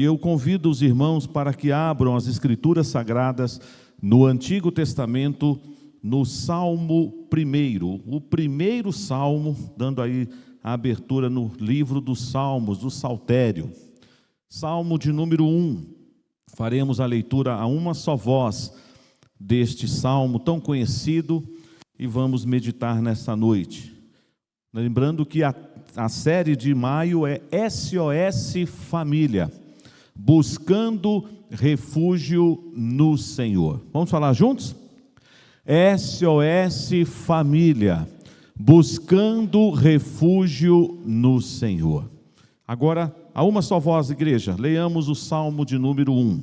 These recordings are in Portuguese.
eu convido os irmãos para que abram as Escrituras Sagradas no Antigo Testamento, no Salmo 1, o primeiro Salmo, dando aí a abertura no livro dos Salmos, do Saltério. Salmo de número 1, faremos a leitura a uma só voz deste Salmo tão conhecido e vamos meditar nessa noite. Lembrando que a série de maio é SOS Família, buscando refúgio no Senhor. Vamos falar juntos? SOS Família, buscando refúgio no Senhor. Agora, a uma só voz, igreja, leiamos o Salmo de número 1.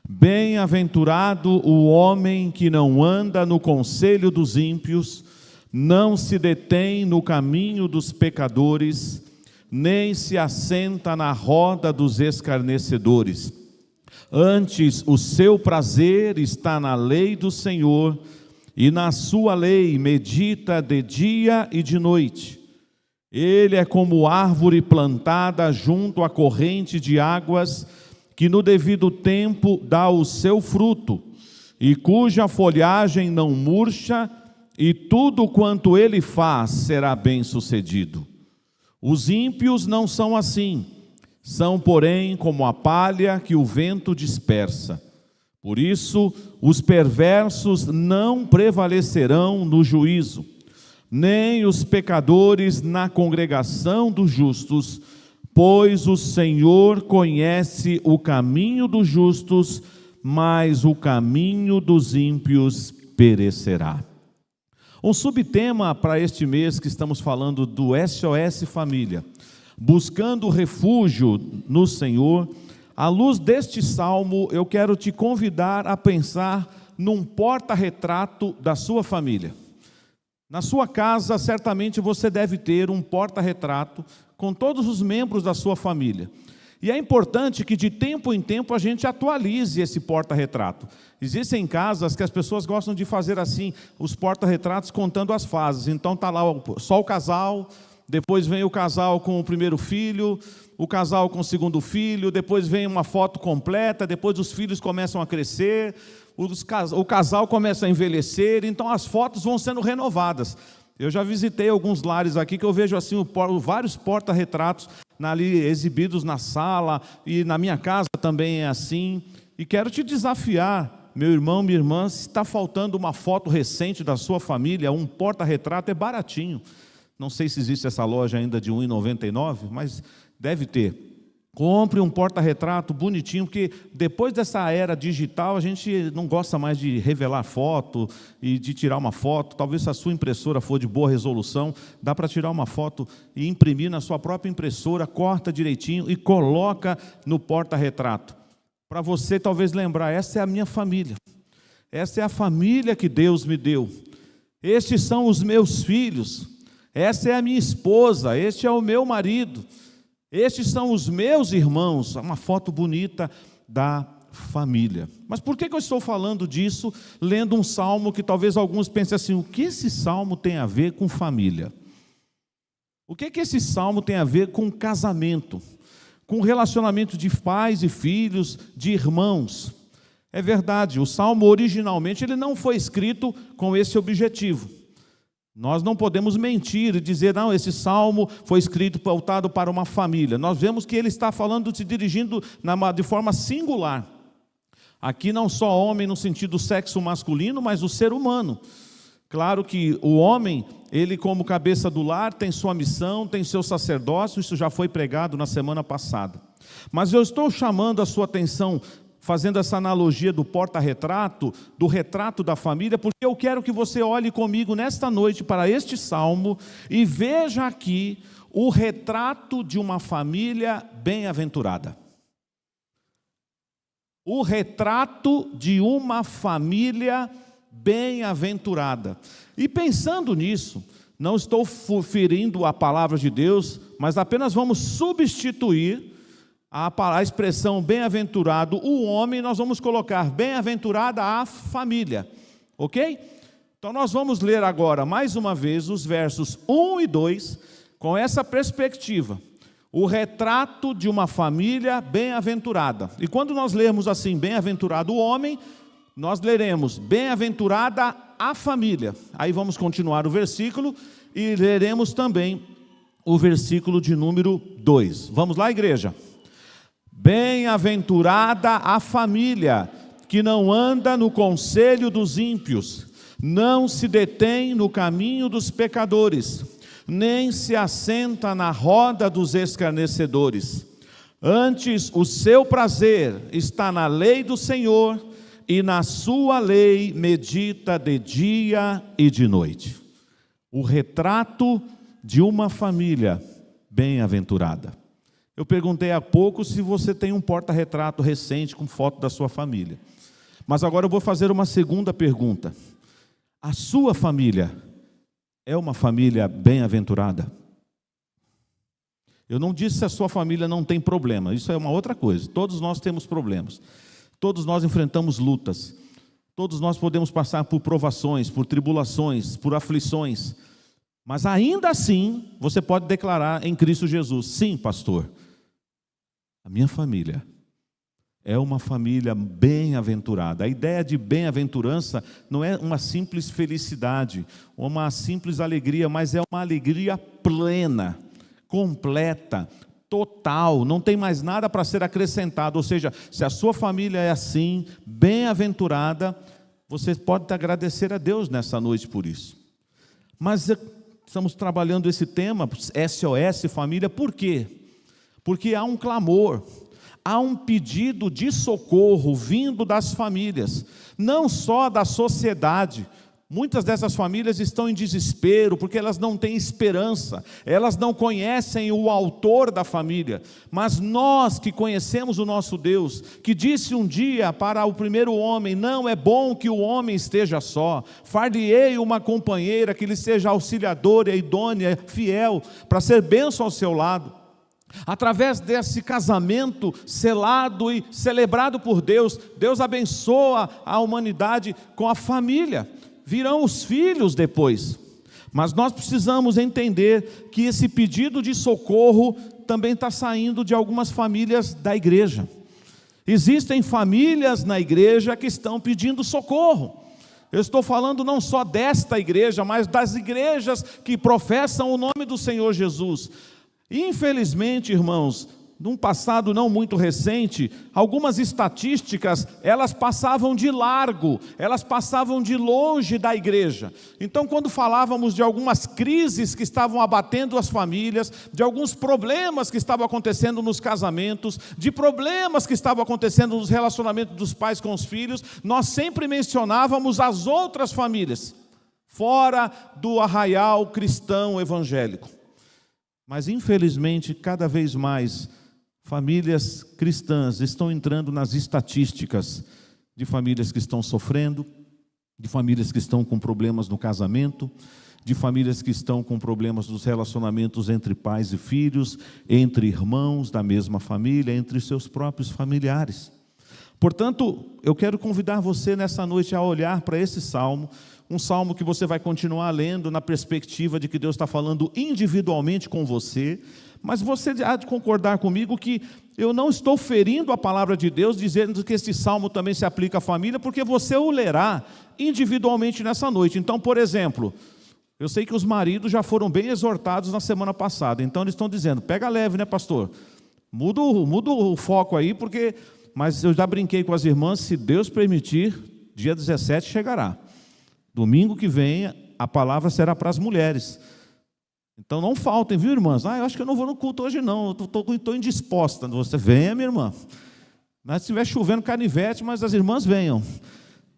Bem-aventurado o homem que não anda no conselho dos ímpios, não se detém no caminho dos pecadores, nem se assenta na roda dos escarnecedores. Antes, o seu prazer está na lei do Senhor, e na sua lei medita de dia e de noite. Ele é como árvore plantada junto à corrente de águas, que no devido tempo dá o seu fruto, e cuja folhagem não murcha, e tudo quanto ele faz será bem-sucedido. Os ímpios não são assim, são, porém, como a palha que o vento dispersa. Por isso, os perversos não prevalecerão no juízo, nem os pecadores na congregação dos justos, pois o Senhor conhece o caminho dos justos, mas o caminho dos ímpios perecerá. Um subtema para este mês que estamos falando do SOS Família, buscando refúgio no Senhor. À luz deste salmo, eu quero te convidar a pensar num porta-retrato da sua família. Na sua casa, certamente você deve ter um porta-retrato com todos os membros da sua família. E é importante que de tempo em tempo a gente atualize esse porta-retrato. Existem casas que as pessoas gostam de fazer assim, os porta-retratos contando as fases. Então está lá só o casal, depois vem o casal com o primeiro filho, o casal com o segundo filho, depois vem uma foto completa, depois os filhos começam a crescer, o casal começa a envelhecer, então as fotos vão sendo renovadas. Eu já visitei alguns lares aqui que eu vejo assim vários porta-retratos ali exibidos na sala, e na minha casa também é assim. E quero te desafiar, meu irmão, minha irmã, se está faltando uma foto recente da sua família, um porta-retrato é baratinho. Não sei se existe essa loja ainda de R$ 1,99, mas deve ter. Compre um porta-retrato bonitinho, porque depois dessa era digital, a gente não gosta mais de revelar foto e de tirar uma foto. Talvez se a sua impressora for de boa resolução, dá para tirar uma foto e imprimir na sua própria impressora, corta direitinho e coloca no porta-retrato. Para você talvez lembrar, essa é a minha família. Essa é a família que Deus me deu. Estes são os meus filhos. Essa é a minha esposa, este é o meu marido. Estes são os meus irmãos, uma foto bonita da família. Mas por que eu estou falando disso, lendo um salmo que talvez alguns pensem assim, o que esse salmo tem a ver com família? O que esse salmo tem a ver com casamento, com relacionamento de pais e filhos, de irmãos? É verdade, o salmo originalmente ele não foi escrito com esse objetivo. Nós não podemos mentir e dizer, não, esse salmo foi escrito voltado para uma família. Nós vemos que ele está falando, se dirigindo de forma singular. Aqui não só homem no sentido sexo masculino, mas o ser humano. Claro que o homem, ele como cabeça do lar, tem sua missão, tem seu sacerdócio, isso já foi pregado na semana passada. Mas eu estou chamando a sua atenção, fazendo essa analogia do porta-retrato, do retrato da família, porque eu quero que você olhe comigo nesta noite para este salmo e veja aqui o retrato de uma família bem-aventurada. O retrato de uma família bem-aventurada. E pensando nisso, não estou ferindo a palavra de Deus, mas apenas vamos substituir a expressão bem-aventurado o homem, nós vamos colocar bem-aventurada a família, ok? Então nós vamos ler agora mais uma vez os versos 1 e 2 com essa perspectiva. O retrato de uma família bem-aventurada. E quando nós lermos assim, bem-aventurado o homem, nós leremos, bem-aventurada a família. Aí vamos continuar o versículo e leremos também o versículo de número 2. Vamos lá, igreja? Bem-aventurada a família, que não anda no conselho dos ímpios, não se detém no caminho dos pecadores, nem se assenta na roda dos escarnecedores. Antes, o seu prazer está na lei do Senhor, e na sua lei medita de dia e de noite. O retrato de uma família bem-aventurada. Eu perguntei há pouco se você tem um porta-retrato recente com foto da sua família. Mas agora eu vou fazer uma segunda pergunta. A sua família é uma família bem-aventurada? Eu não disse se a sua família não tem problema, isso é uma outra coisa. Todos nós temos problemas, todos nós enfrentamos lutas, todos nós podemos passar por provações, por tribulações, por aflições. Mas ainda assim, você pode declarar em Cristo Jesus: sim, pastor, a minha família é uma família bem-aventurada. A ideia de bem-aventurança não é uma simples felicidade, ou uma simples alegria, mas é uma alegria plena, completa, total, não tem mais nada para ser acrescentado. Ou seja, se a sua família é assim, bem-aventurada, você pode agradecer a Deus nessa noite por isso. Mas estamos trabalhando esse tema, SOS Família, por quê? Porque há um clamor, há um pedido de socorro vindo das famílias, não só da sociedade. Muitas dessas famílias estão em desespero, porque elas não têm esperança, elas não conhecem o autor da família. Mas nós que conhecemos o nosso Deus, que disse um dia para o primeiro homem: não é bom que o homem esteja só, far-lhe-ei uma companheira que lhe seja auxiliadora, idônea, fiel, para ser bênção ao seu lado. Através desse casamento selado e celebrado por Deus, Deus abençoa a humanidade com a família. Virão os filhos depois. Mas nós precisamos entender que esse pedido de socorro também está saindo de algumas famílias da igreja. Existem famílias na igreja que estão pedindo socorro. Eu estou falando não só desta igreja, mas das igrejas que professam o nome do Senhor Jesus. Infelizmente, irmãos, num passado não muito recente, algumas estatísticas, elas passavam de largo, elas passavam de longe da igreja. Então, quando falávamos de algumas crises que estavam abatendo as famílias, de alguns problemas que estavam acontecendo nos casamentos, de problemas que estavam acontecendo nos relacionamentos dos pais com os filhos, nós sempre mencionávamos as outras famílias, fora do arraial cristão evangélico. Mas, infelizmente, cada vez mais, famílias cristãs estão entrando nas estatísticas de famílias que estão sofrendo, de famílias que estão com problemas no casamento, de famílias que estão com problemas nos relacionamentos entre pais e filhos, entre irmãos da mesma família, entre seus próprios familiares. Portanto, eu quero convidar você nessa noite a olhar para esse salmo, um salmo que você vai continuar lendo na perspectiva de que Deus está falando individualmente com você, mas você há de concordar comigo que eu não estou ferindo a palavra de Deus, dizendo que esse salmo também se aplica à família, porque você o lerá individualmente nessa noite. Então, por exemplo, eu sei que os maridos já foram bem exortados na semana passada, então eles estão dizendo: pega leve, né, pastor? Muda o foco aí, porque... Mas eu já brinquei com as irmãs, se Deus permitir, dia 17 chegará. Domingo que vem, a palavra será para as mulheres. Então não faltem, viu, irmãs? Eu acho que eu não vou no culto hoje não, eu estou indisposta. Você venha, minha irmã. Mas se estiver chovendo canivete, mas as irmãs venham.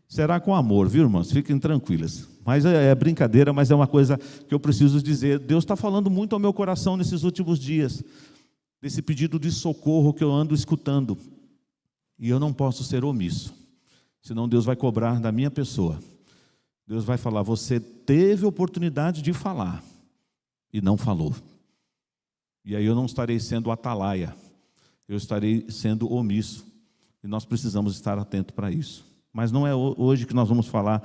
Será com amor, viu, irmãs? Fiquem tranquilas. Mas é brincadeira, mas é uma coisa que eu preciso dizer. Deus está falando muito ao meu coração nesses últimos dias, desse pedido de socorro que eu ando escutando. E eu não posso ser omisso, senão Deus vai cobrar da minha pessoa. Deus vai falar: você teve oportunidade de falar e não falou. E aí eu não estarei sendo atalaia, eu estarei sendo omisso. E nós precisamos estar atentos para isso. Mas não é hoje que nós vamos falar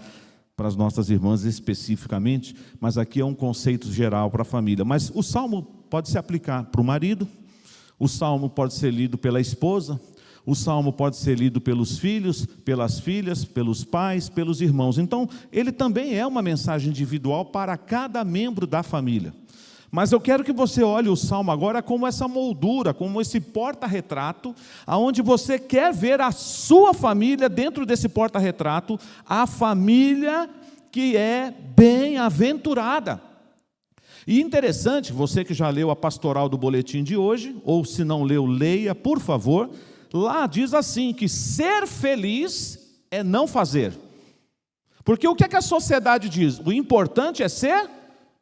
para as nossas irmãs especificamente, mas aqui é um conceito geral para a família. Mas o salmo pode se aplicar para o marido, O salmo pode ser lido pela esposa, o salmo pode ser lido pelos filhos, pelas filhas, pelos pais, pelos irmãos. Então, ele também é uma mensagem individual para cada membro da família. Mas eu quero que você olhe o salmo agora como essa moldura, como esse porta-retrato, aonde você quer ver a sua família dentro desse porta-retrato, a família que é bem-aventurada. E interessante, você que já leu a pastoral do boletim de hoje, ou se não leu, leia, por favor. Lá diz assim, que ser feliz é não fazer. Porque o que é que a sociedade diz? O importante é ser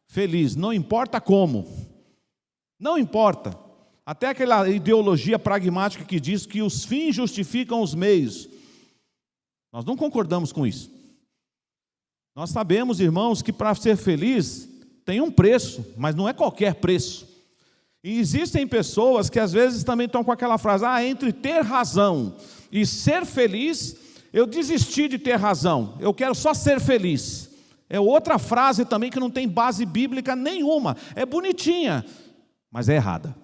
feliz, não importa como. Não importa. Até aquela ideologia pragmática que diz que os fins justificam os meios. Nós não concordamos com isso. Nós sabemos, irmãos, que para ser feliz tem um preço, mas não é qualquer preço. E existem pessoas que às vezes também estão com aquela frase, entre ter razão e ser feliz, eu desisti de ter razão, eu quero só ser feliz. É outra frase também que não tem base bíblica nenhuma, é bonitinha, mas é errada.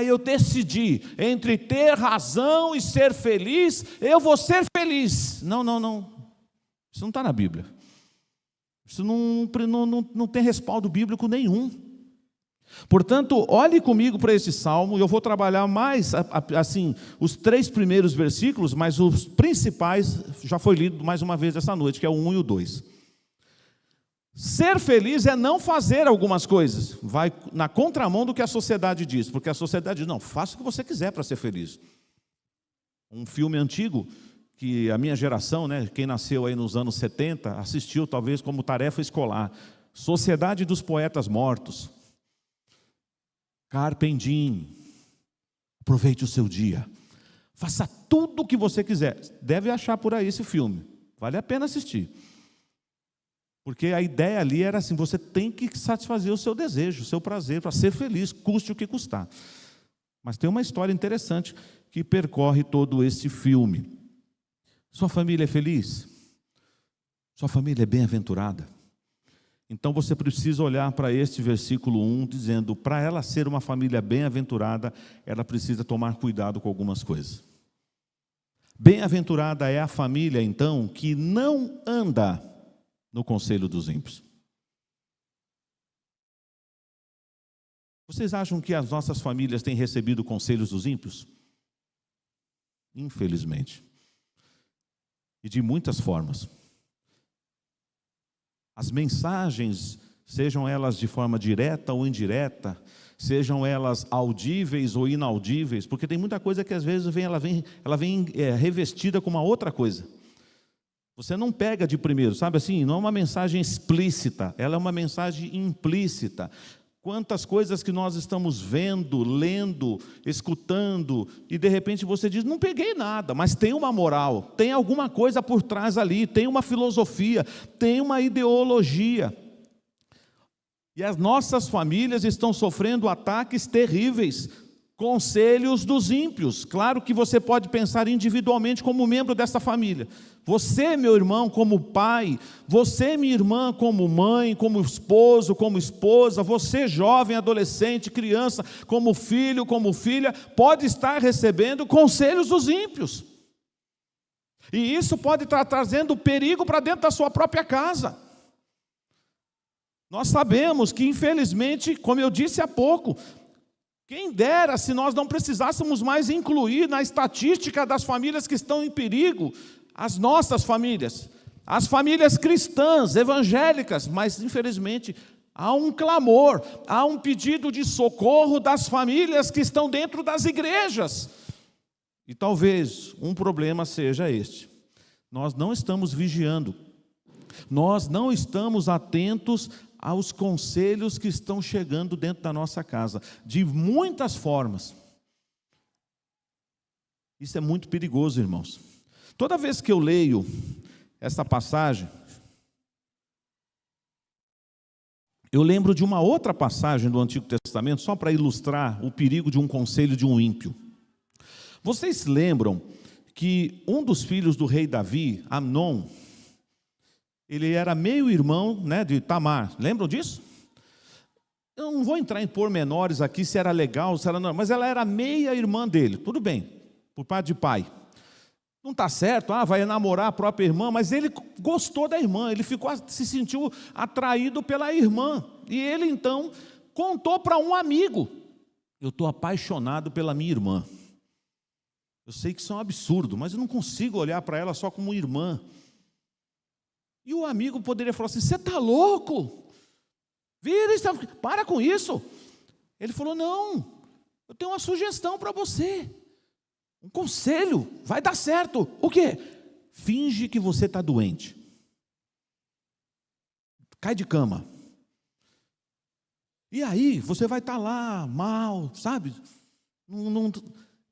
Eu decidi, entre ter razão e ser feliz, eu vou ser feliz. Não, isso não está na Bíblia. Isso não tem respaldo bíblico nenhum. Portanto, olhe comigo para esse salmo, eu vou trabalhar mais, assim, os 3 primeiros versículos, mas os principais já foi lido mais uma vez essa noite, que é o 1 e o 2. Ser feliz é não fazer algumas coisas, vai na contramão do que a sociedade diz, porque a sociedade diz, não, faça o que você quiser para ser feliz. Um filme antigo, que a minha geração, quem nasceu aí nos anos 70, assistiu talvez como tarefa escolar, Sociedade dos Poetas Mortos. Carpe diem, aproveite o seu dia, faça tudo o que você quiser. Deve achar por aí esse filme, vale a pena assistir. Porque a ideia ali era assim, você tem que satisfazer o seu desejo, o seu prazer, para ser feliz, custe o que custar. Mas tem uma história interessante que percorre todo esse filme. Sua família é feliz? Sua família é bem-aventurada? Então você precisa olhar para este versículo 1, dizendo, para ela ser uma família bem-aventurada, ela precisa tomar cuidado com algumas coisas. Bem-aventurada é a família, então, que não anda no conselho dos ímpios. Vocês acham que as nossas famílias têm recebido conselhos dos ímpios? Infelizmente. E de muitas formas. As mensagens, sejam elas de forma direta ou indireta, sejam elas audíveis ou inaudíveis, porque tem muita coisa que às vezes ela vem revestida com uma outra coisa. Você não pega de primeiro, sabe assim? Não é uma mensagem explícita, ela é uma mensagem implícita. Quantas coisas que nós estamos vendo, lendo, escutando, e de repente você diz, não peguei nada, mas tem uma moral, tem alguma coisa por trás ali, tem uma filosofia, tem uma ideologia. E as nossas famílias estão sofrendo ataques terríveis, conselhos dos ímpios. Claro que você pode pensar individualmente como membro dessa família. Você, meu irmão, como pai, você, minha irmã, como mãe, como esposo, como esposa, você, jovem, adolescente, criança, como filho, como filha, pode estar recebendo conselhos dos ímpios. E isso pode estar trazendo perigo para dentro da sua própria casa. Nós sabemos que, infelizmente, como eu disse há pouco, quem dera se nós não precisássemos mais incluir na estatística das famílias que estão em perigo, as nossas famílias, as famílias cristãs, evangélicas, mas infelizmente há um clamor, há um pedido de socorro das famílias que estão dentro das igrejas. E talvez um problema seja este: nós não estamos vigiando, nós não estamos atentos aos conselhos que estão chegando dentro da nossa casa, de muitas formas. Isso é muito perigoso, irmãos. Toda vez que eu leio essa passagem, eu lembro de uma outra passagem do Antigo Testamento, só para ilustrar o perigo de um conselho de um ímpio. Vocês lembram que um dos filhos do rei Davi, Amnon, ele era meio-irmão de Tamar, lembram disso? Eu não vou entrar em pormenores aqui, se era legal, se era não, mas ela era meia-irmã dele, tudo bem, por parte de pai. Não está certo, vai namorar a própria irmã, mas ele gostou da irmã, ele se sentiu atraído pela irmã. E ele então contou para um amigo: eu estou apaixonado pela minha irmã. Eu sei que isso é um absurdo, mas eu não consigo olhar para ela só como irmã. E o amigo poderia falar assim: você está louco? Para com isso. Ele falou: não, eu tenho uma sugestão para você. Um conselho, vai dar certo. O quê? Finge que você está doente. Cai de cama. E aí, você vai estar lá, mal, sabe?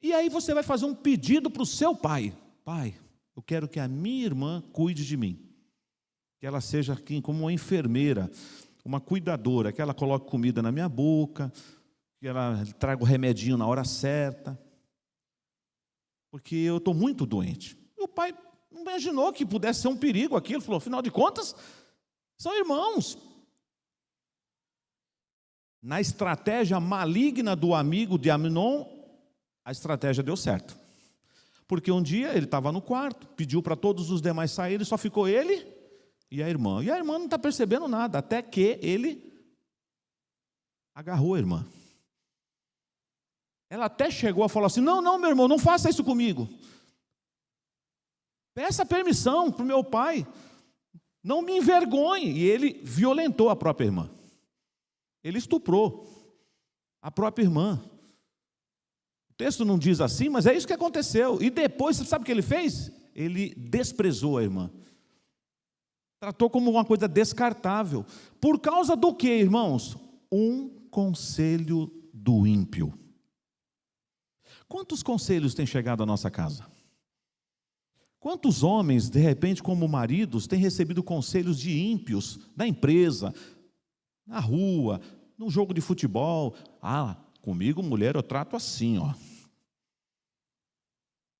E aí você vai fazer um pedido para o seu pai. Pai, eu quero que a minha irmã cuide de mim. Que ela seja aqui como uma enfermeira, uma cuidadora, que ela coloque comida na minha boca, que ela traga o remedinho na hora certa. Porque eu estou muito doente. E o pai não imaginou que pudesse ser um perigo aquilo. Falou: afinal de contas, são irmãos. Na estratégia maligna do amigo de Amnon, a estratégia deu certo. Porque um dia ele estava no quarto, pediu para todos os demais saírem, só ficou ele e a irmã. E a irmã não está percebendo nada, até que ele agarrou a irmã. Ela até chegou a falar assim: não, meu irmão, não faça isso comigo. Peça permissão para o meu pai. Não me envergonhe. E ele violentou a própria irmã. Ele estuprou a própria irmã. O texto não diz assim, mas é isso que aconteceu. E depois, você sabe o que ele fez? Ele desprezou a irmã. Tratou como uma coisa descartável. Por causa do quê, irmãos? Um conselho do ímpio. Quantos conselhos têm chegado à nossa casa? Quantos homens, de repente, como maridos, têm recebido conselhos de ímpios na empresa, na rua, num jogo de futebol? Comigo, mulher, eu trato assim, ó.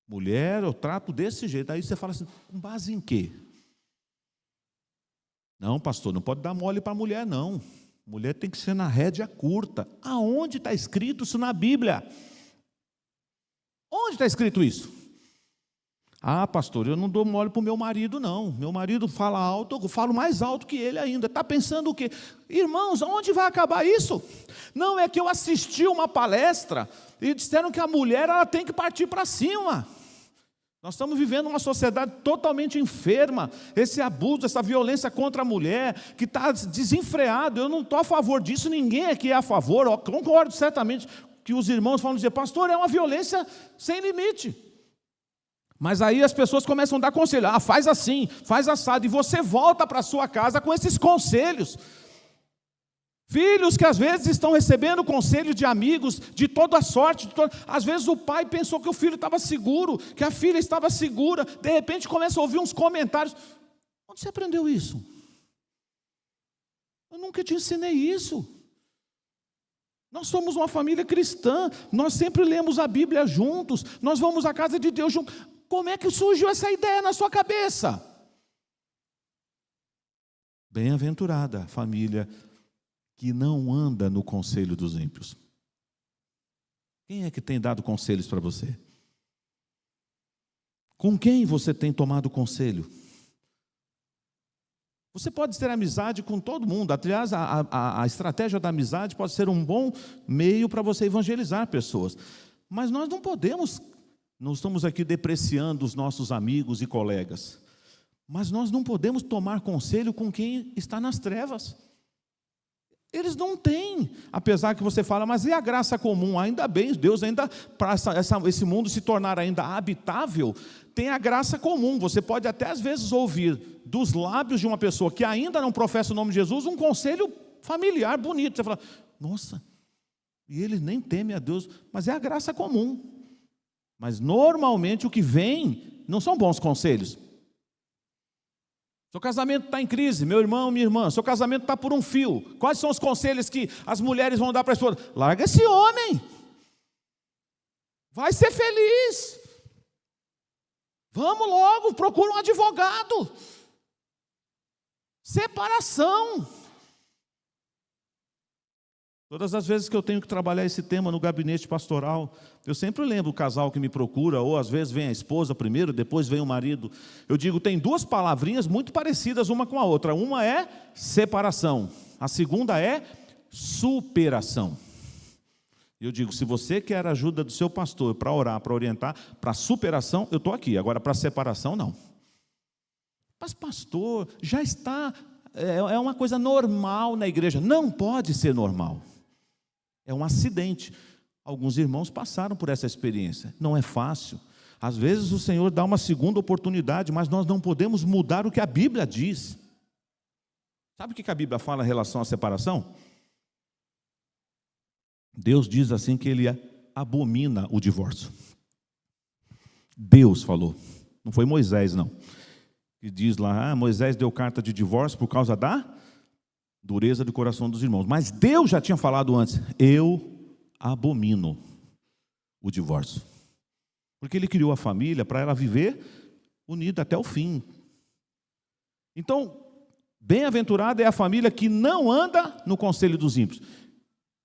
Mulher, eu trato desse jeito. Aí você fala assim: com base em quê? Não, pastor, não pode dar mole para a mulher, não. Mulher tem que ser na rédea curta. Aonde está escrito isso na Bíblia? Onde está escrito isso? Pastor, eu não dou mole para o meu marido, não. Meu marido fala alto, eu falo mais alto que ele ainda. Está pensando o quê? Irmãos, onde vai acabar isso? Não, é que eu assisti uma palestra e disseram que a mulher ela tem que partir para cima. Nós estamos vivendo uma sociedade totalmente enferma. Esse abuso, essa violência contra a mulher, que está desenfreado. Eu não estou a favor disso, ninguém aqui é a favor. Eu concordo certamente que os irmãos falam dizer: pastor, é uma violência sem limite. Mas aí as pessoas começam a dar conselho: faz assim, faz assado, e você volta para a sua casa com esses conselhos. Filhos que às vezes estão recebendo conselho de amigos de toda sorte, às vezes o pai pensou que o filho estava seguro, que a filha estava segura, de repente começa a ouvir uns comentários: onde você aprendeu isso? Eu nunca te ensinei isso. Nós somos uma família cristã, nós sempre lemos a Bíblia juntos, nós vamos à casa de Deus juntos. Como é que surgiu essa ideia na sua cabeça? Bem-aventurada a família que não anda no conselho dos ímpios. Quem é que tem dado conselhos para você? Com quem você tem tomado conselho? Você pode ter amizade com todo mundo. Aliás, a estratégia da amizade pode ser um bom meio para você evangelizar pessoas. Mas nós não podemos, não estamos aqui depreciando os nossos amigos e colegas, mas nós não podemos tomar conselho com quem está nas trevas. Eles não têm, apesar que você fala: mas e a graça comum? Ainda bem, Deus ainda, para esse mundo se tornar ainda habitável, tem a graça comum. Você pode até às vezes ouvir dos lábios de uma pessoa que ainda não professa o nome de Jesus um conselho familiar bonito. Você fala: nossa, e ele nem teme a Deus, mas é a graça comum. Mas normalmente o que vem não são bons conselhos. Seu casamento está em crise, meu irmão, minha irmã, seu casamento está por um fio. Quais são os conselhos que as mulheres vão dar para a esposa? Larga esse homem, vai ser feliz, vamos logo, procura um advogado. Separação. Todas as vezes que eu tenho que trabalhar esse tema no gabinete pastoral, eu sempre lembro o casal que me procura, ou às vezes vem a esposa primeiro, depois vem o marido. Eu digo, tem duas palavrinhas muito parecidas uma com a outra. Uma é separação, a segunda é superação. Eu digo, se você quer a ajuda do seu pastor para orar, para orientar, para superação, eu estou aqui. Agora, para separação, não. Mas pastor, já está, é uma coisa normal na igreja. Não pode ser normal. É um acidente. Alguns irmãos passaram por essa experiência. Não é fácil. Às vezes o Senhor dá uma segunda oportunidade, mas nós não podemos mudar o que a Bíblia diz. Sabe o que a Bíblia fala em relação à separação? Deus diz assim que Ele abomina o divórcio. Deus falou. Não foi Moisés, não. Que diz lá, Moisés deu carta de divórcio por causa da dureza do coração dos irmãos. Mas Deus já tinha falado antes, eu abomino o divórcio. Porque Ele criou a família para ela viver unida até o fim. Então, bem-aventurada é a família que não anda no conselho dos ímpios.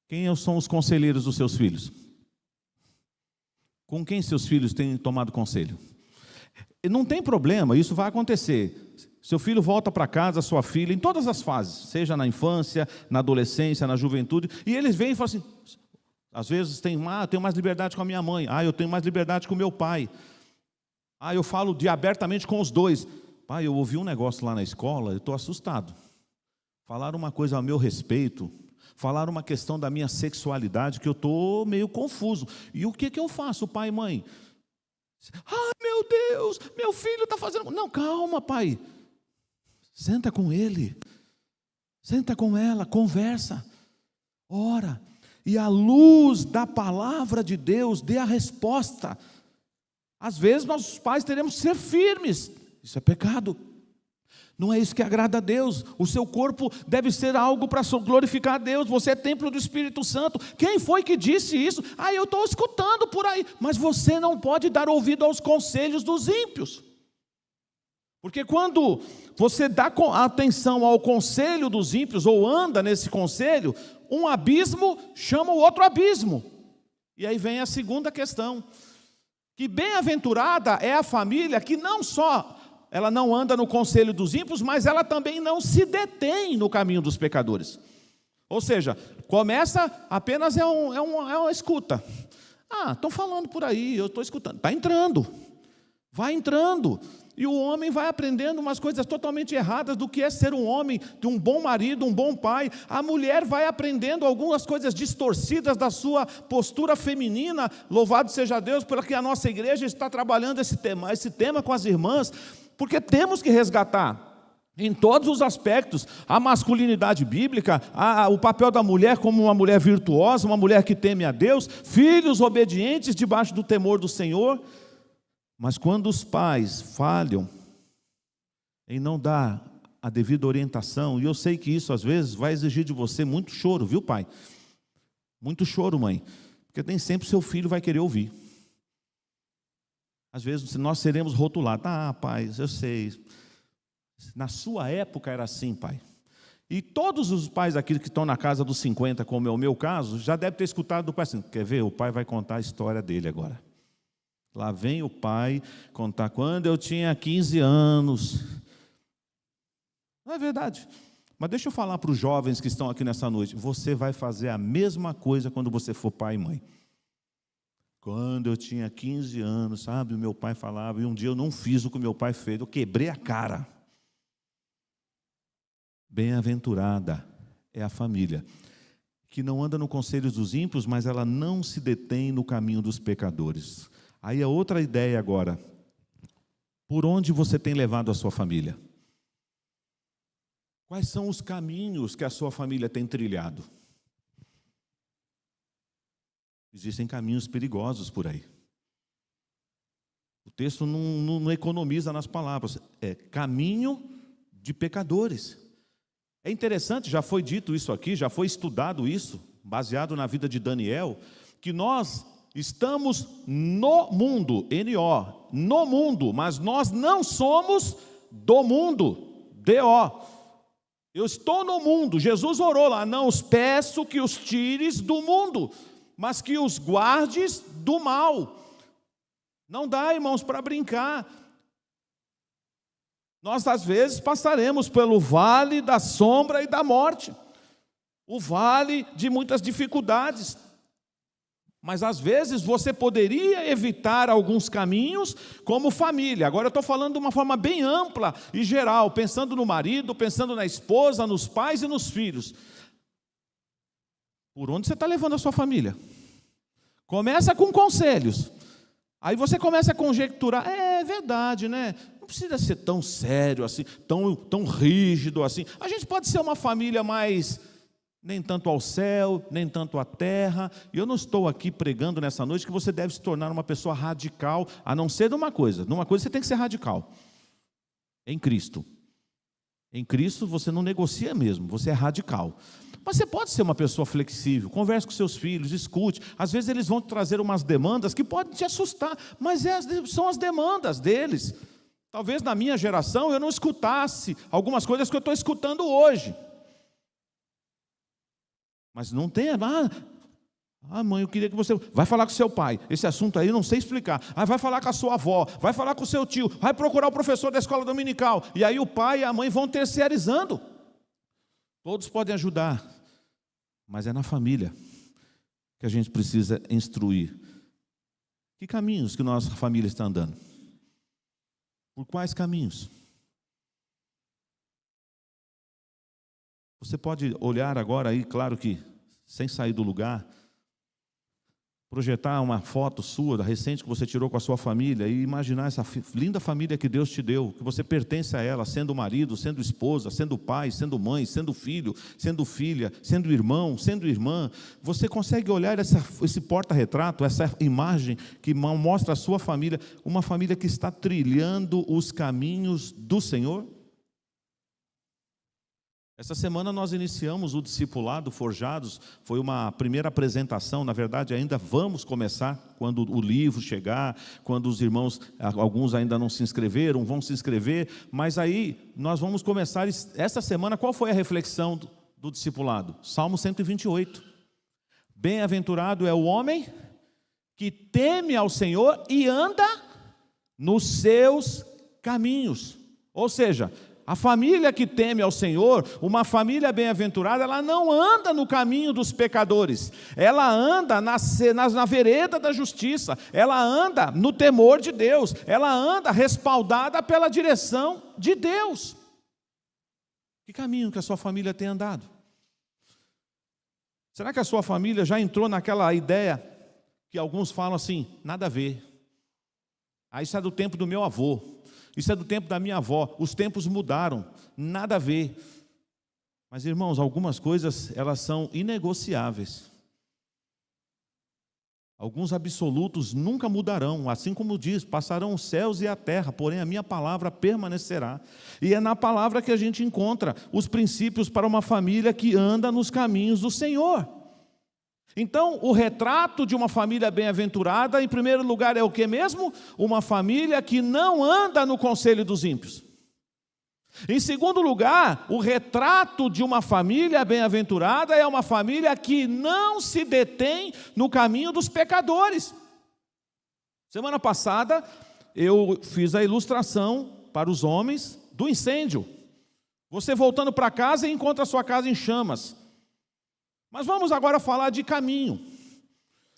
Quem são os conselheiros dos seus filhos? Com quem seus filhos têm tomado conselho? Não tem problema, isso vai acontecer. Seu filho volta para casa, sua filha, em todas as fases, seja na infância, na adolescência, na juventude, e eles vêm e falam assim, às vezes eu tenho mais liberdade com a minha mãe, eu tenho mais liberdade com o meu pai, eu falo abertamente com os dois. Pai, eu ouvi um negócio lá na escola, eu estou assustado. Falaram uma coisa a meu respeito, falaram uma questão da minha sexualidade, que eu estou meio confuso. E o que eu faço, pai e mãe? Meu Deus, meu filho está fazendo... Não, calma, pai. Senta com ele, senta com ela, conversa, ora, e à luz da palavra de Deus, dê a resposta. Às vezes nossos pais teremos que ser firmes, isso é pecado, não é isso que agrada a Deus. O seu corpo deve ser algo para glorificar a Deus, você é templo do Espírito Santo. Quem foi que disse isso? Eu estou escutando por aí, mas você não pode dar ouvido aos conselhos dos ímpios. Porque quando você dá atenção ao conselho dos ímpios, ou anda nesse conselho, um abismo chama o outro abismo. E aí vem a segunda questão, que bem-aventurada é a família que não só ela não anda no conselho dos ímpios, mas ela também não se detém no caminho dos pecadores. Ou seja, começa apenas uma escuta. Estão falando por aí, eu estou escutando. Está entrando, vai entrando. E o homem vai aprendendo umas coisas totalmente erradas do que é ser um homem, de um bom marido, um bom pai. A mulher vai aprendendo algumas coisas distorcidas da sua postura feminina. Louvado seja Deus pela que a nossa igreja está trabalhando esse tema com as irmãs, porque temos que resgatar em todos os aspectos a masculinidade bíblica, o papel da mulher como uma mulher virtuosa, uma mulher que teme a Deus, filhos obedientes debaixo do temor do Senhor. Mas quando os pais falham em não dar a devida orientação, e eu sei que isso às vezes vai exigir de você muito choro, viu, pai? Muito choro, mãe, porque nem sempre seu filho vai querer ouvir. Às vezes nós seremos rotulados, pai, eu sei, na sua época era assim, pai. E todos os pais aqui que estão na casa dos 50, como é o meu caso, já devem ter escutado do pai assim, quer ver, o pai vai contar a história dele agora. Lá vem o pai contar quando eu tinha 15 anos. Não é verdade. Mas deixa eu falar para os jovens que estão aqui nessa noite. Você vai fazer a mesma coisa quando você for pai e mãe. Quando eu tinha 15 anos, sabe, o meu pai falava, e um dia eu não fiz o que o meu pai fez, eu quebrei a cara. Bem-aventurada é a família que não anda no conselho dos ímpios, mas ela não se detém no caminho dos pecadores. Aí a outra ideia agora, por onde você tem levado a sua família? Quais são os caminhos que a sua família tem trilhado? Existem caminhos perigosos por aí. O texto não economiza nas palavras, é caminho de pecadores. É interessante, já foi dito isso aqui, já foi estudado isso, baseado na vida de Daniel, que nós estamos no mundo, N-O, no mundo, mas nós não somos do mundo, D-O. Eu estou no mundo. Jesus orou lá: não os peço que os tires do mundo, mas que os guardes do mal. Não dá, irmãos, para brincar. Nós, às vezes, passaremos pelo vale da sombra e da morte, o vale de muitas dificuldades. Mas, às vezes, você poderia evitar alguns caminhos como família. Agora eu estou falando de uma forma bem ampla e geral, pensando no marido, pensando na esposa, nos pais e nos filhos. Por onde você está levando a sua família? Começa com conselhos. Aí você começa a conjecturar: é verdade, né? Não precisa ser tão sério assim, tão rígido assim. A gente pode ser uma família mais, nem tanto ao céu, nem tanto à terra. E eu não estou aqui pregando nessa noite que você deve se tornar uma pessoa radical, a não ser numa coisa você tem que ser radical: em Cristo. Em Cristo você não negocia mesmo, você é radical. Mas você pode ser uma pessoa flexível, converse com seus filhos, escute. Às vezes eles vão te trazer umas demandas que podem te assustar, mas são as demandas deles. Talvez na minha geração eu não escutasse algumas coisas que eu estou escutando hoje. Mas não tem, mãe, eu queria que você... Vai falar com seu pai, esse assunto aí eu não sei explicar. Vai falar com a sua avó, vai falar com o seu tio, vai procurar o professor da escola dominical. E aí o pai e a mãe vão terceirizando. Todos podem ajudar, mas é na família que a gente precisa instruir. Que caminhos que nossa família está andando? Por quais caminhos? Você pode olhar agora aí, claro que sem sair do lugar, projetar uma foto sua, da recente que você tirou com a sua família, e imaginar essa linda família que Deus te deu, que você pertence a ela, sendo marido, sendo esposa, sendo pai, sendo mãe, sendo filho, sendo filha, sendo irmão, sendo irmã. Você consegue olhar esse porta-retrato, essa imagem que mostra a sua família, uma família que está trilhando os caminhos do Senhor? Essa semana nós iniciamos o discipulado Forjados, foi uma primeira apresentação, na verdade ainda vamos começar, quando o livro chegar, quando os irmãos, alguns ainda não se inscreveram, vão se inscrever, mas aí nós vamos começar, essa semana, qual foi a reflexão do discipulado? Salmo 128, bem-aventurado é o homem que teme ao Senhor e anda nos seus caminhos, ou seja, a família que teme ao Senhor, uma família bem-aventurada, ela não anda no caminho dos pecadores, ela anda na vereda da justiça, ela anda no temor de Deus, ela anda respaldada pela direção de Deus. Que caminho que a sua família tem andado? Será que a sua família já entrou naquela ideia que alguns falam assim, nada a ver? Isso é do tempo do meu avô. Isso é do tempo da minha avó, os tempos mudaram, nada a ver. Mas, irmãos, algumas coisas, elas são inegociáveis. Alguns absolutos nunca mudarão, assim como diz, passarão os céus e a terra, porém a minha palavra permanecerá. E é na palavra que a gente encontra os princípios para uma família que anda nos caminhos do Senhor. Então, o retrato de uma família bem-aventurada, em primeiro lugar, é o que mesmo? Uma família que não anda no conselho dos ímpios. Em segundo lugar, o retrato de uma família bem-aventurada é uma família que não se detém no caminho dos pecadores. Semana passada, eu fiz a ilustração para os homens do incêndio. Você voltando para casa e encontra a sua casa em chamas. Mas vamos agora falar de caminho.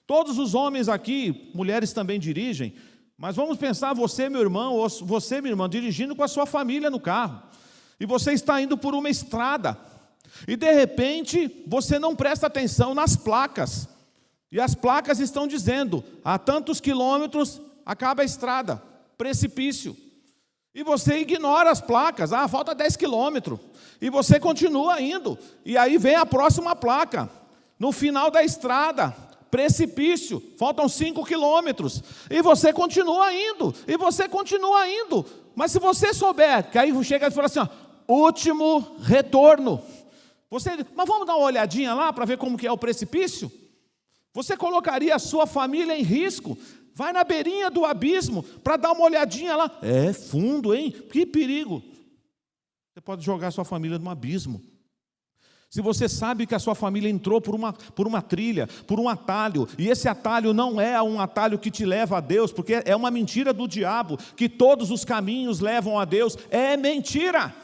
Todos os homens aqui, mulheres também dirigem, mas vamos pensar você, meu irmão, ou você, minha irmã, dirigindo com a sua família no carro. E você está indo por uma estrada. E de repente, você não presta atenção nas placas. E as placas estão dizendo, a tantos quilômetros acaba a estrada, precipício. E você ignora as placas, falta 10 quilômetros. E você continua indo. E aí vem a próxima placa. No final da estrada, precipício, faltam 5 quilômetros. E você continua indo. E você continua indo. Mas se você souber, que aí chega e fala assim, último retorno. Mas vamos dar uma olhadinha lá para ver como que é o precipício? Você colocaria a sua família em risco. Vai na beirinha do abismo para dar uma olhadinha lá. É fundo, hein? Que perigo. Você pode jogar a sua família num abismo. Se você sabe que a sua família entrou por uma trilha, por um atalho, e esse atalho não é um atalho que te leva a Deus, porque é uma mentira do diabo, que todos os caminhos levam a Deus, é mentira.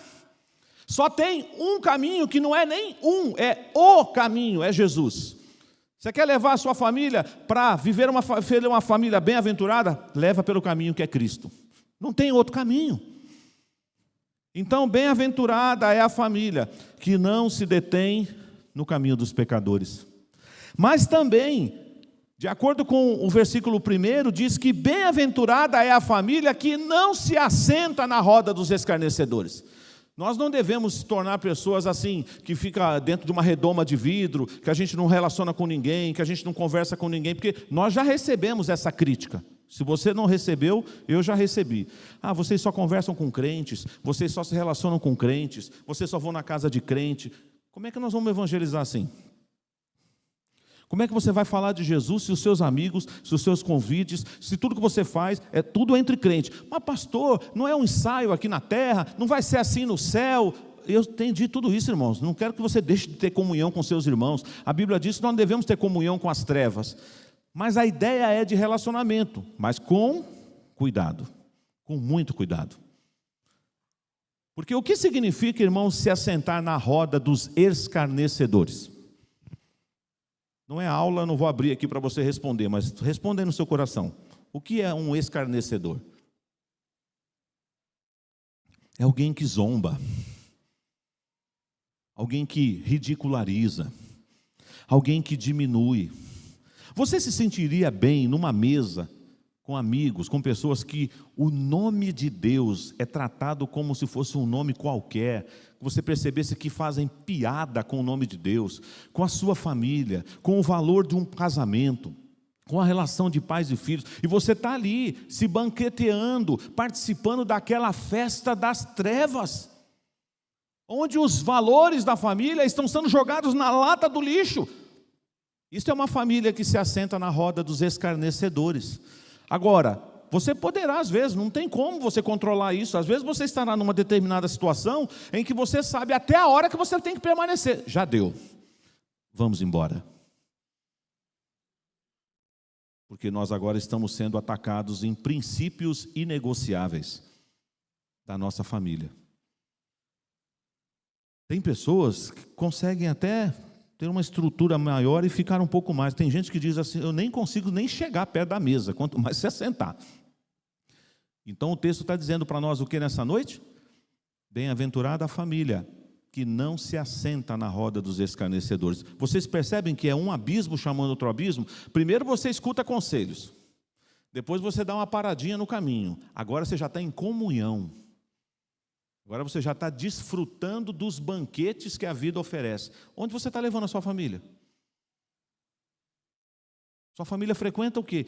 Só tem um caminho que não é nem um, é o caminho, é Jesus. Você quer levar a sua família para viver uma família bem-aventurada? Leva pelo caminho que é Cristo. Não tem outro caminho. Então, bem-aventurada é a família que não se detém no caminho dos pecadores. Mas também, de acordo com o versículo 1, diz que bem-aventurada é a família que não se assenta na roda dos escarnecedores. Nós não devemos se tornar pessoas assim, que fica dentro de uma redoma de vidro, que a gente não relaciona com ninguém, que a gente não conversa com ninguém, porque nós já recebemos essa crítica. Se você não recebeu, eu já recebi. Vocês só conversam com crentes, vocês só se relacionam com crentes, vocês só vão na casa de crente. Como é que nós vamos evangelizar assim? Como é que você vai falar de Jesus se os seus amigos, se os seus convites, se tudo que você faz é tudo entre crentes? Mas pastor, não é um ensaio aqui na terra, não vai ser assim no céu. Eu entendi tudo isso, irmãos. Não quero que você deixe de ter comunhão com seus irmãos. A Bíblia diz que nós não devemos ter comunhão com as trevas. Mas a ideia é de relacionamento, mas com cuidado, com muito cuidado. Porque o que significa, irmãos, se assentar na roda dos escarnecedores? Não é aula, não vou abrir aqui para você responder, mas responda aí no seu coração. O que é um escarnecedor? É alguém que zomba, alguém que ridiculariza, alguém que diminui. Você se sentiria bem numa mesa com amigos, com pessoas que o nome de Deus é tratado como se fosse um nome qualquer, que você percebesse que fazem piada com o nome de Deus, com a sua família, com o valor de um casamento, com a relação de pais e filhos, e você está ali, se banqueteando, participando daquela festa das trevas, onde os valores da família estão sendo jogados na lata do lixo. Isso é uma família que se assenta na roda dos escarnecedores. Agora, você poderá, às vezes, não tem como você controlar isso. Às vezes você estará numa determinada situação em que você sabe até a hora que você tem que permanecer. Já deu. Vamos embora. Porque nós agora estamos sendo atacados em princípios inegociáveis da nossa família. Tem pessoas que conseguem até ter uma estrutura maior e ficar um pouco mais. Tem gente que diz assim, eu nem consigo nem chegar perto da mesa, quanto mais se assentar. Então o texto está dizendo para nós o que nessa noite? Bem-aventurada a família que não se assenta na roda dos escarnecedores. Vocês percebem que é um abismo chamando outro abismo? Primeiro você escuta conselhos, depois você dá uma paradinha no caminho, agora você já está em comunhão. Agora você já está desfrutando dos banquetes que a vida oferece. Onde você está levando a sua família? Sua família frequenta o quê?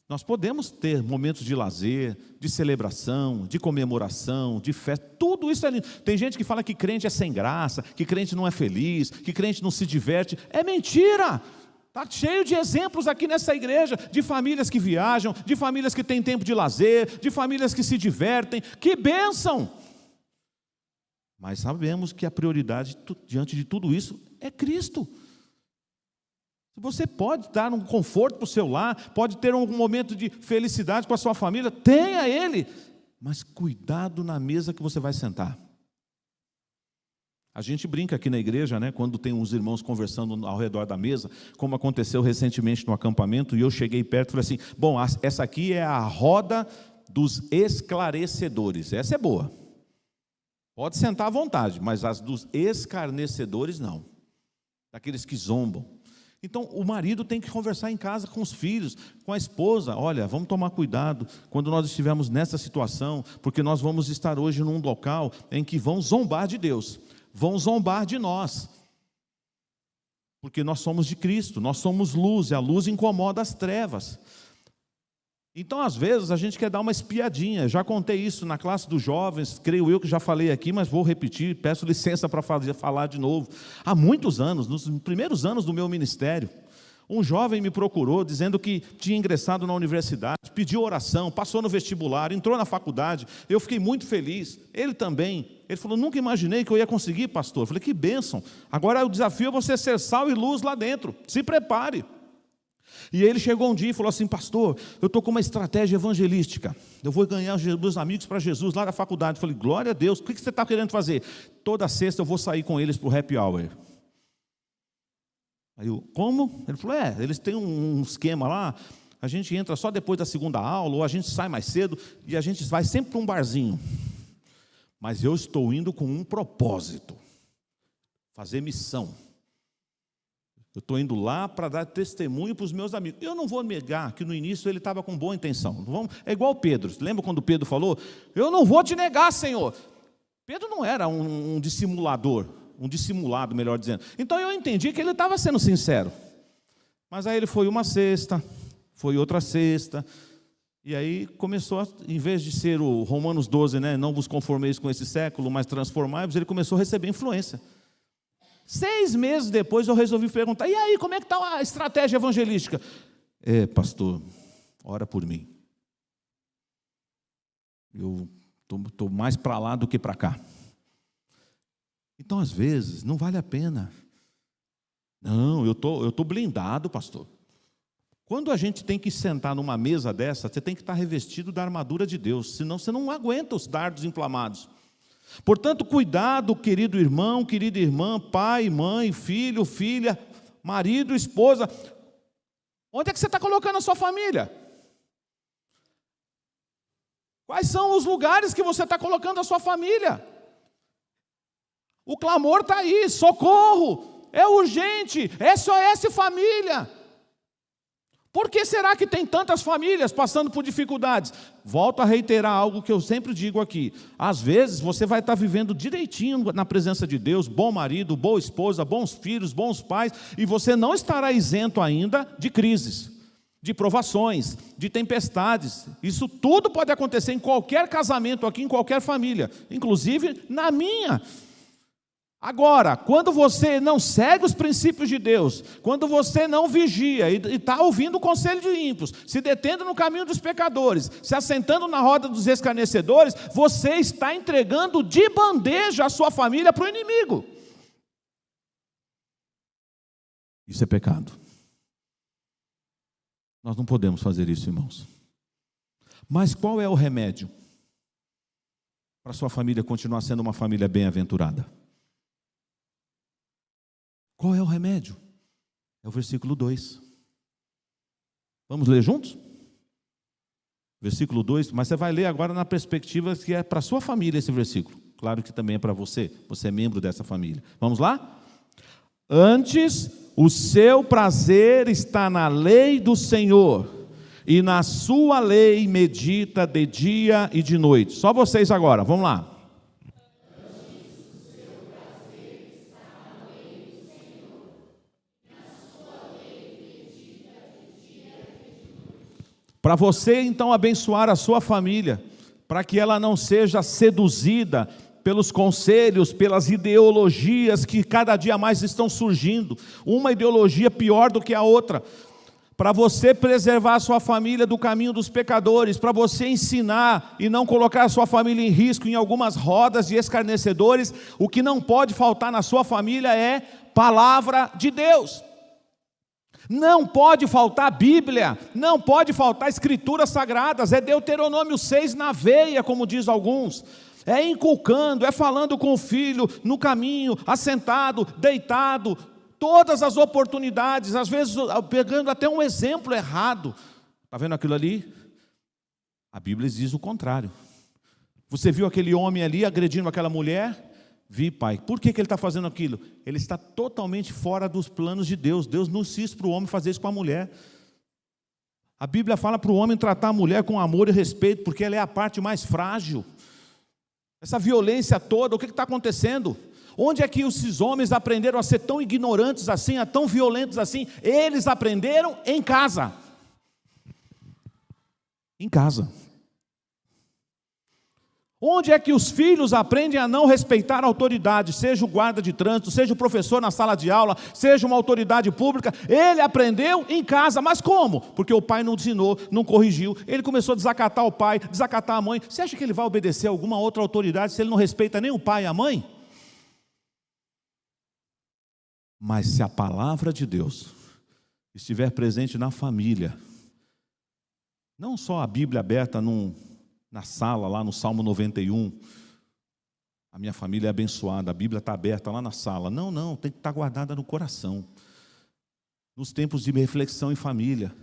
Nós podemos ter momentos de lazer, de celebração, de comemoração, de festa. Tudo isso é lindo. Tem gente que fala que crente é sem graça, que crente não é feliz, que crente não se diverte. É mentira! Está cheio de exemplos aqui nessa igreja, de famílias que viajam, de famílias que têm tempo de lazer, de famílias que se divertem. Que bênção! Mas sabemos que a prioridade diante de tudo isso é Cristo. Você pode dar um conforto para o seu lar, pode ter um momento de felicidade com a sua família, tenha ele, mas cuidado na mesa que você vai sentar. A gente brinca aqui na igreja, né, quando tem uns irmãos conversando ao redor da mesa, como aconteceu recentemente no acampamento, e eu cheguei perto e falei assim, bom, essa aqui é a roda dos esclarecedores, essa é boa. Pode sentar à vontade, mas as dos escarnecedores não. Daqueles que zombam. Então, o marido tem que conversar em casa com os filhos, com a esposa. Olha, vamos tomar cuidado quando nós estivermos nessa situação, porque nós vamos estar hoje num local em que vão zombar de Deus, vão zombar de nós. Porque nós somos de Cristo, nós somos luz, e a luz incomoda as trevas. Então, às vezes, a gente quer dar uma espiadinha. Já contei isso na classe dos jovens, creio eu que já falei aqui, mas vou repetir, peço licença para falar de novo. Há muitos anos, nos primeiros anos do meu ministério, Um jovem me procurou dizendo que tinha ingressado na universidade, pediu oração, passou no vestibular, entrou na faculdade. Eu fiquei muito feliz. Ele também. Ele falou, nunca imaginei que eu ia conseguir, pastor. Eu falei, que bênção. Agora o desafio é você ser sal e luz lá dentro. Se prepare. E ele chegou um dia e falou assim, pastor, eu estou com uma estratégia evangelística. Eu vou ganhar os meus amigos para Jesus lá na faculdade. Eu falei, glória a Deus, o que você está querendo fazer? Toda sexta eu vou sair com eles para o happy hour. Aí eu, como? Ele falou, eles têm um esquema lá, a gente entra só depois da segunda aula, ou a gente sai mais cedo, e a gente vai sempre para um barzinho. Mas eu estou indo com um propósito, fazer missão. Eu estou indo lá para dar testemunho para os meus amigos. Eu não vou negar que no início ele estava com boa intenção. É igual Pedro, lembra quando Pedro falou, eu não vou te negar, Senhor. Pedro não era um dissimulador, um dissimulado, melhor dizendo. Então eu entendi que ele estava sendo sincero. Mas aí ele foi uma sexta, foi outra sexta, e aí começou, em vez de ser o Romanos 12, né, não vos conformeis com esse século, mas transformai-vos, ele começou a receber influência. 6 meses depois eu resolvi perguntar, e aí, como é que está a estratégia evangelística? Pastor, ora por mim. Eu estou mais para lá do que para cá. Então, às vezes, não vale a pena. Não, eu tô blindado, pastor. Quando a gente tem que sentar numa mesa dessa, você tem que estar revestido da armadura de Deus, senão você não aguenta os dardos inflamados. Portanto, cuidado, querido irmão, querida irmã, pai, mãe, filho, filha, marido, esposa. Onde é que você está colocando a sua família? Quais são os lugares que você está colocando a sua família? O clamor está aí, socorro, é urgente, SOS família. Por que será que tem tantas famílias passando por dificuldades? Volto a reiterar algo que eu sempre digo aqui. Às vezes você vai estar vivendo direitinho na presença de Deus, bom marido, boa esposa, bons filhos, bons pais, e você não estará isento ainda de crises, de provações, de tempestades. Isso tudo pode acontecer em qualquer casamento aqui, em qualquer família, inclusive na minha. Agora, quando você não segue os princípios de Deus, quando você não vigia e está ouvindo o conselho de ímpios, se detendo no caminho dos pecadores, se assentando na roda dos escarnecedores, você está entregando de bandeja a sua família para o inimigo. Isso é pecado. Nós não podemos fazer isso, irmãos. Mas qual é o remédio para a sua família continuar sendo uma família bem-aventurada? Qual é o remédio? É o versículo 2. Vamos ler juntos? Versículo 2, mas você vai ler agora na perspectiva que é para a sua família esse versículo. Claro que também é para você, você é membro dessa família. Vamos lá? Antes, o seu prazer está na lei do Senhor, e na sua lei medita de dia e de noite. Só vocês agora, vamos lá. Para você então abençoar a sua família, para que ela não seja seduzida pelos conselhos, pelas ideologias que cada dia mais estão surgindo, uma ideologia pior do que a outra, para você preservar a sua família do caminho dos pecadores, para você ensinar e não colocar a sua família em risco em algumas rodas de escarnecedores. O que não pode faltar na sua família é palavra de Deus. Não pode faltar Bíblia, não pode faltar escrituras sagradas, é Deuteronômio 6 na veia, como diz alguns, é inculcando, é falando com o filho no caminho, assentado, deitado, todas as oportunidades, às vezes pegando até um exemplo errado. Está vendo aquilo ali? A Bíblia diz o contrário. Você viu aquele homem ali agredindo aquela mulher? Vi, pai. Por que ele está fazendo aquilo? Ele está totalmente fora dos planos de Deus. Deus não quis para o homem fazer isso com a mulher. A Bíblia fala para o homem tratar a mulher com amor e respeito, porque ela é a parte mais frágil. Essa violência toda, o que está acontecendo? Onde é que esses homens aprenderam a ser tão ignorantes assim, a tão violentos assim? Eles aprenderam em casa. Em casa. Onde é que os filhos aprendem a não respeitar a autoridade? Seja o guarda de trânsito, seja o professor na sala de aula, seja uma autoridade pública. Ele aprendeu em casa, mas como? Porque o pai não ensinou, não corrigiu. Ele começou a desacatar o pai, desacatar a mãe. Você acha que ele vai obedecer a alguma outra autoridade se ele não respeita nem o pai e a mãe? Mas se a palavra de Deus estiver presente na família, não só a Bíblia aberta na sala, lá no Salmo 91, a minha família é abençoada, a Bíblia está aberta lá na sala. Não, tem que estar guardada no coração. Nos tempos de reflexão em família,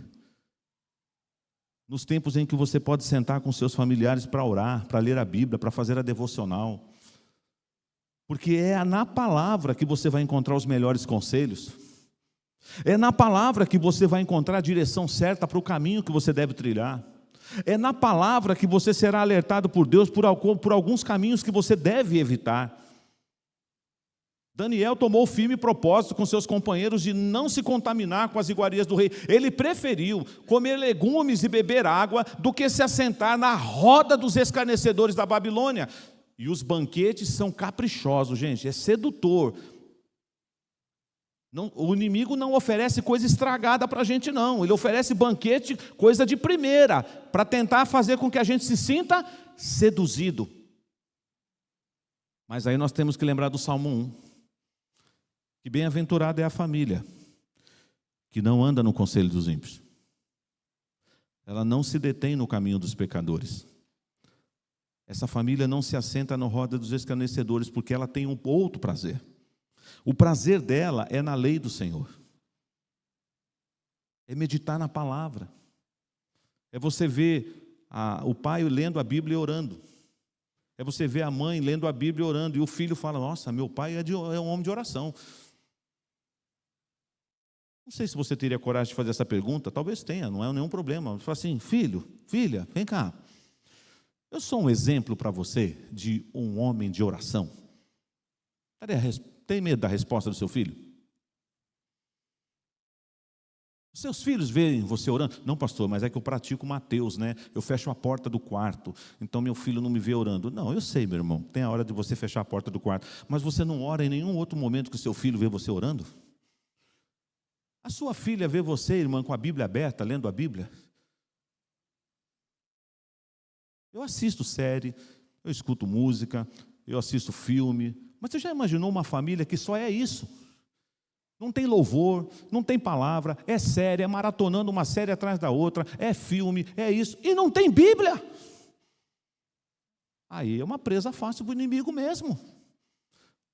nos tempos em que você pode sentar com seus familiares para orar, para ler a Bíblia, para fazer a devocional. Porque é na palavra que você vai encontrar os melhores conselhos. É na palavra que você vai encontrar a direção certa para o caminho que você deve trilhar. É na palavra que você será alertado por Deus por alguns caminhos que você deve evitar. Daniel tomou firme propósito com seus companheiros de não se contaminar com as iguarias do rei. Ele preferiu comer legumes e beber água do que se assentar na roda dos escarnecedores da Babilônia. E os banquetes são caprichosos, gente, é sedutor. Não, o inimigo não oferece coisa estragada para a gente, não. Ele oferece banquete, coisa de primeira, para tentar fazer com que a gente se sinta seduzido. Mas aí nós temos que lembrar do Salmo 1, que bem-aventurada é a família que não anda no conselho dos ímpios. Ela não se detém no caminho dos pecadores. Essa família não se assenta na roda dos escarnecedores, porque ela tem um outro prazer. O prazer dela é na lei do Senhor. É meditar na palavra. É você ver o pai lendo a Bíblia e orando. É você ver a mãe lendo a Bíblia e orando. E o filho fala, nossa, meu pai é um homem de oração. Não sei se você teria coragem de fazer essa pergunta. Talvez tenha, não é nenhum problema. Você fala assim, filho, filha, vem cá. Eu sou um exemplo para você de um homem de oração. Tem medo da resposta do seu filho? Seus filhos veem você orando? Não, pastor, mas é que eu pratico Mateus, né? Eu fecho a porta do quarto, então meu filho não me vê orando. Não, eu sei, meu irmão, tem a hora de você fechar a porta do quarto, mas você não ora em nenhum outro momento que o seu filho vê você orando? A sua filha vê você, irmã, com a Bíblia aberta, lendo a Bíblia? Eu assisto série, eu escuto música, eu assisto filme, mas você já imaginou uma família que só é isso? Não tem louvor, não tem palavra, é série, é maratonando uma série atrás da outra, é filme, é isso, e não tem Bíblia? Aí é uma presa fácil para o inimigo mesmo.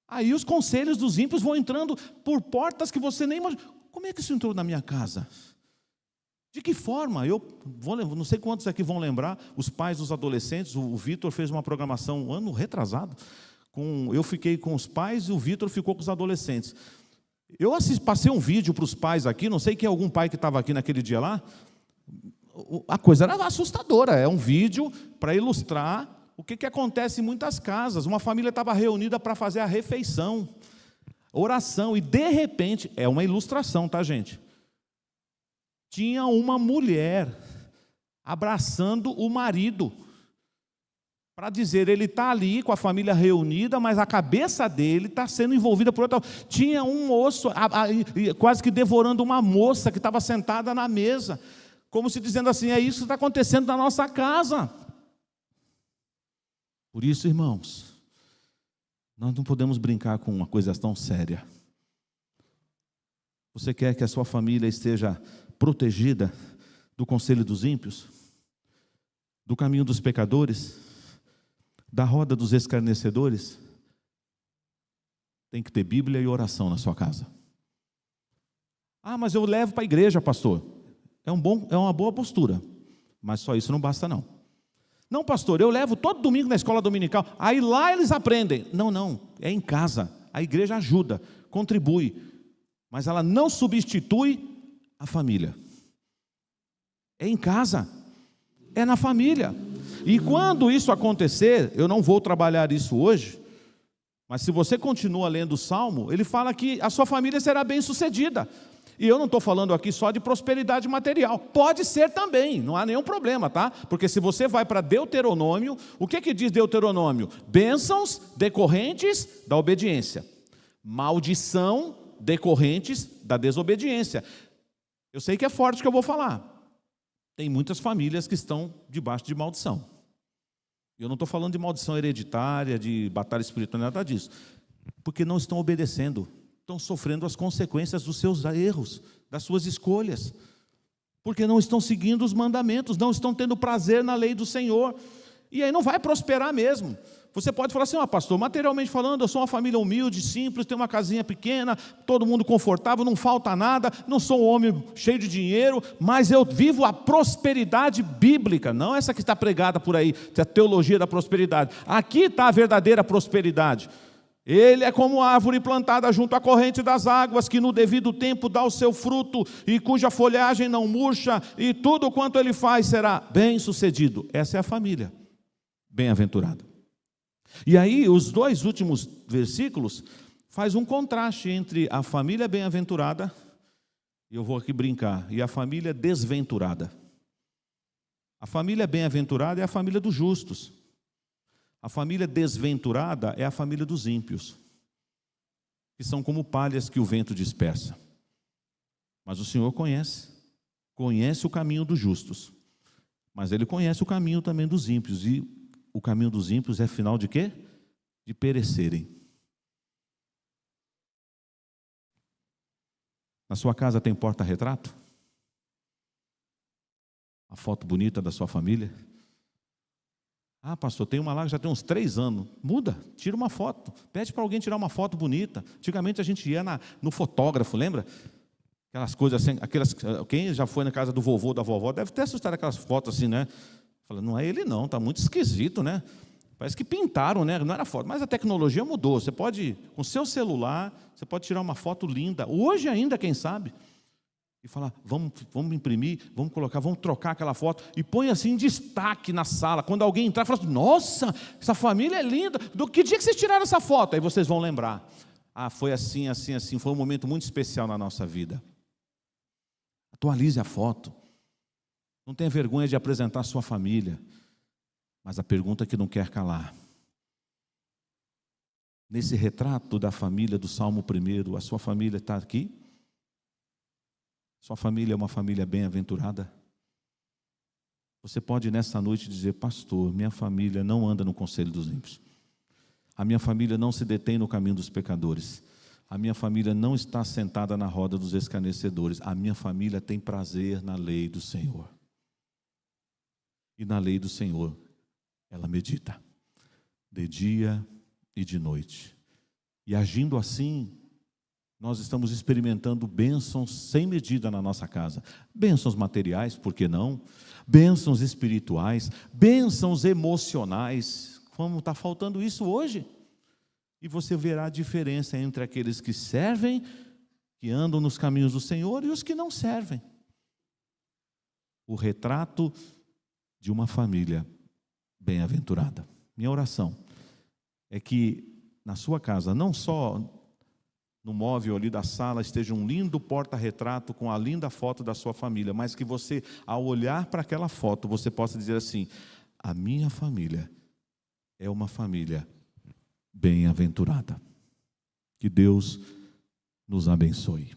Aí os conselhos dos ímpios vão entrando por portas que você nem imagina. Como é que isso entrou na minha casa? De que forma? Não sei quantos aqui vão lembrar, os pais dos adolescentes. O Vitor fez uma programação um ano retrasado. Eu fiquei com os pais e o Vitor ficou com os adolescentes. Eu passei um vídeo para os pais aqui, não sei quem é algum pai que estava aqui naquele dia lá. A coisa era assustadora, é um vídeo para ilustrar o que acontece em muitas casas. Uma família estava reunida para fazer a refeição, oração, e de repente, é uma ilustração, tá, gente? Tinha uma mulher abraçando o marido, para dizer, ele está ali com a família reunida, mas a cabeça dele está sendo envolvida por outra. Tinha um moço quase que devorando uma moça que estava sentada na mesa, como se dizendo assim, é isso que está acontecendo na nossa casa. Por isso, irmãos, nós não podemos brincar com uma coisa tão séria. Você quer que a sua família esteja protegida do conselho dos ímpios, do caminho dos pecadores, da roda dos escarnecedores? Tem que ter Bíblia e oração na sua casa. Ah, mas eu levo para a igreja, pastor. É uma boa postura, mas só isso não basta não. Não, pastor, eu levo todo domingo na escola dominical, aí lá eles aprendem. Não, é em casa. A igreja ajuda, contribui, mas ela não substitui a família. É em casa, é na família. E quando isso acontecer, eu não vou trabalhar isso hoje, mas se você continua lendo o Salmo, ele fala que a sua família será bem sucedida. E eu não estou falando aqui só de prosperidade material. Pode ser também, não há nenhum problema, tá? Porque se você vai para Deuteronômio, o que diz Deuteronômio? Bênçãos decorrentes da obediência. Maldição decorrentes da desobediência. Eu sei que é forte o que eu vou falar. Tem muitas famílias que estão debaixo de maldição. Eu não estou falando de maldição hereditária, de batalha espiritual, nada disso. Porque não estão obedecendo. Estão sofrendo as consequências dos seus erros, das suas escolhas, porque não estão seguindo os mandamentos, não estão tendo prazer na lei do Senhor, e aí não vai prosperar mesmo. Você pode falar assim: pastor, materialmente falando, eu sou uma família humilde, simples, tenho uma casinha pequena, todo mundo confortável, não falta nada, não sou um homem cheio de dinheiro, mas eu vivo a prosperidade bíblica, não essa que está pregada por aí, a teologia da prosperidade. Aqui está a verdadeira prosperidade. Ele é como árvore plantada junto à corrente das águas, que no devido tempo dá o seu fruto, e cuja folhagem não murcha, e tudo quanto ele faz será bem sucedido. Essa é a família bem-aventurada. E aí, os dois últimos versículos faz um contraste entre a família bem-aventurada, e eu vou aqui brincar, e a família desventurada. A família bem-aventurada é a família dos justos. A família desventurada é a família dos ímpios, que são como palhas que o vento dispersa. Mas o Senhor conhece o caminho dos justos, mas Ele conhece o caminho também dos ímpios, e o caminho dos ímpios é final de quê? De perecerem. Na sua casa tem porta-retrato? A foto bonita da sua família? Pastor, tem uma lá que já tem uns 3 anos. Muda, tira uma foto. Pede para alguém tirar uma foto bonita. Antigamente a gente ia no fotógrafo, lembra? Aquelas coisas assim, quem já foi na casa do vovô, da vovó, deve ter assustado aquelas fotos assim, né? Fala, não é ele não, está muito esquisito, né? Parece que pintaram, né? Não era foto, mas a tecnologia mudou. Você pode, com seu celular, você pode tirar uma foto linda. Hoje ainda, quem sabe? E falar, vamos imprimir, vamos colocar, vamos trocar aquela foto, e põe assim em destaque na sala. Quando alguém entrar, fala assim: nossa, essa família é linda. Do que dia que vocês tiraram essa foto? Aí vocês vão lembrar. Foi assim, assim, assim. Foi um momento muito especial na nossa vida. Atualize a foto. Não tenha vergonha de apresentar a sua família. Mas a pergunta que não quer calar: nesse retrato da família do Salmo 1, a sua família está aqui? Sua família é uma família bem-aventurada? Você pode nessa noite dizer: pastor, minha família não anda no conselho dos ímpios. A minha família não se detém no caminho dos pecadores. A minha família não está sentada na roda dos escarnecedores. A minha família tem prazer na lei do Senhor. E na lei do Senhor ela medita, de dia e de noite. E agindo assim, nós estamos experimentando bênçãos sem medida na nossa casa. Bênçãos materiais, por que não? Bênçãos espirituais, bênçãos emocionais. Como está faltando isso hoje? E você verá a diferença entre aqueles que servem, que andam nos caminhos do Senhor, e os que não servem. O retrato de uma família bem-aventurada. Minha oração é que na sua casa, não só no móvel ali da sala esteja um lindo porta-retrato com a linda foto da sua família, mas que você, ao olhar para aquela foto, você possa dizer assim: a minha família é uma família bem-aventurada. Que Deus nos abençoe.